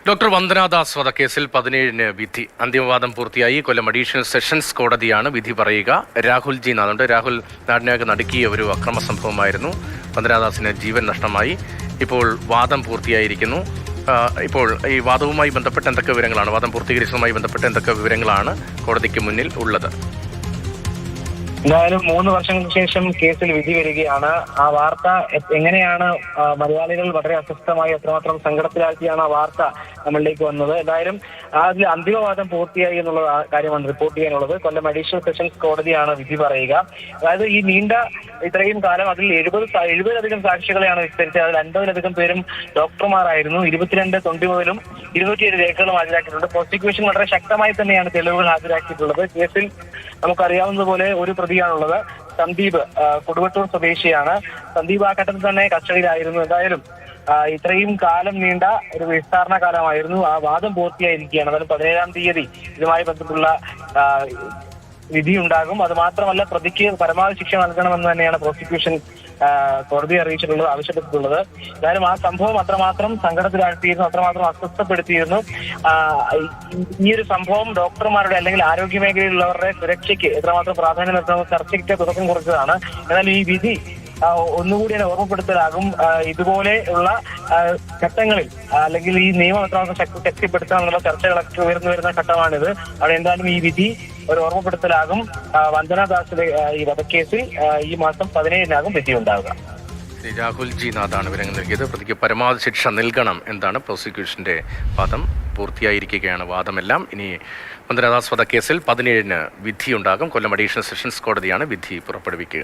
Doctor Vandana Das വധക്കേസിൽ 17-ന് വിധി. അന്തിമവാദം പൂർത്തിയായി. കൊല്ലം അഡീഷണൽ സെഷൻസ് കോടതിയാണ് വിധി പറയുക. രാഹുൽ ജി നാഥുണ്ട്. രാഹുൽ, നാടിനാകെ നടുക്കിയ ഒരു അക്രമ സംഭവമായിരുന്നു. വന്ദനാദാസിന് ജീവൻ നഷ്ടമായി. ഇപ്പോൾ വാദം പൂർത്തിയായിരിക്കുന്നു. ഇപ്പോൾ ഈ വാദവുമായി ബന്ധപ്പെട്ട് എന്തൊക്കെ വിവരങ്ങളാണ്, വാദം പൂർത്തീകരിച്ചതുമായി ബന്ധപ്പെട്ട് എന്തൊക്കെ വിവരങ്ങളാണ് കോടതിക്ക് മുന്നിൽ ഉള്ളത്? എന്തായാലും 3 വർഷങ്ങൾക്ക് ശേഷം കേസിൽ വിധി വരികയാണ്. ആ വാർത്ത എങ്ങനെയാണ് മലയാളികൾ വളരെ അസ്വസ്ഥമായി എത്രമാത്രം സങ്കടത്തിലാക്കിയാണ് ആ വാർത്ത നമ്മളിലേക്ക് വന്നത്. എന്തായാലും അതിൽ അന്തിമവാദം പൂർത്തിയായി എന്നുള്ള കാര്യമാണ് റിപ്പോർട്ട് ചെയ്യാനുള്ളത്. കൊല്ലം അഡീഷണൽ സെഷൻസ് കോടതിയാണ് വിധി പറയുക. അതായത് ഈ നീണ്ട ഇത്രയും കാലം അതിൽ 70-ലധികം സാക്ഷികളെയാണ് വിസ്തരിച്ചത്. അതിൽ 50-ലധികം പേരും ഡോക്ടർമാരായിരുന്നു. 22 തൊണ്ടി മുതലും 207 രേഖകളും ഹാജരാക്കിയിട്ടുണ്ട്. പ്രോസിക്യൂഷൻ വളരെ ശക്തമായി തന്നെയാണ് തെളിവുകൾ ഹാജരാക്കിയിട്ടുള്ളത്. കേസിൽ നമുക്കറിയാവുന്നതുപോലെ ഒരു പ്രതിയാണുള്ളത്, സന്ദീപ്, കൊടുവട്ടൂർ സ്വദേശിയാണ്. സന്ദീപ് ആ ഘട്ടത്തിൽ തന്നെ കസ്റ്റഡിയിലായിരുന്നു. എന്തായാലും ഇത്രയും കാലം നീണ്ട ഒരു വിസ്താരണ കാലമായിരുന്നു. ആ വാദം പൂർത്തിയായിരിക്കുകയാണ്. അതായത് 17-ാം തീയതി ഇതുമായി ബന്ധപ്പെട്ടുള്ള വിധി ഉണ്ടാകും. അത് മാത്രമല്ല, പ്രതിക്ക് പരമാവധി ശിക്ഷ നൽകണമെന്ന് തന്നെയാണ് പ്രോസിക്യൂഷൻ കോടതിയെ അറിയിച്ചിട്ടുള്ളത്, ആവശ്യപ്പെട്ടിട്ടുള്ളത്. എന്തായാലും ആ സംഭവം അത്രമാത്രം സങ്കടത്തിലാഴ്ത്തിയിരുന്നു, അത്രമാത്രം അസ്വസ്ഥപ്പെടുത്തിയിരുന്നു. ഈ ഒരു സംഭവം ഡോക്ടർമാരുടെ അല്ലെങ്കിൽ ആരോഗ്യ മേഖലയിലുള്ളവരുടെ സുരക്ഷയ്ക്ക് എത്രമാത്രം പ്രാധാന്യം നൽകുന്ന ചർച്ചയ്ക്ക് തുടക്കം കുറിച്ചതാണ്. എന്നാൽ ഈ വിധി ഒന്നുകൂടി ഓർമ്മപ്പെടുത്തലാകും. ഇതുപോലെ ഉള്ള ഘട്ടങ്ങളിൽ അല്ലെങ്കിൽ ഈ നിയമം എത്രമാത്രം ശക്തിപ്പെടുത്താനുള്ള ചർച്ചകളൊക്കെ ഉയർന്നു വരുന്ന ഘട്ടമാണിത്. അവിടെ എന്തായാലും ഈ വിധി ഒരു ഓർമ്മപ്പെടുത്തലാകും. വന്ദനാദാസിന്റെ ഈ വധക്കേസിൽ ഈ മാസം 17-നാകും വിധി ഉണ്ടാവുക. രാഹുൽ ജി നാഥാണ് വിവരങ്ങൾ നൽകിയത്. പ്രതിക്ക് പരമാവധി ശിക്ഷ നൽകണം എന്നാണ് പ്രോസിക്യൂഷന്റെ വാദം. പൂർത്തിയായിരിക്കുകയാണ് വാദമെല്ലാം. ഇനി വന്ദനാദാസ് വധക്കേസിൽ 17-ന് വിധിയുണ്ടാകും. കൊല്ലം അഡീഷണൽ സെഷൻസ് കോടതിയാണ് വിധി പുറപ്പെടുവിക്കുക.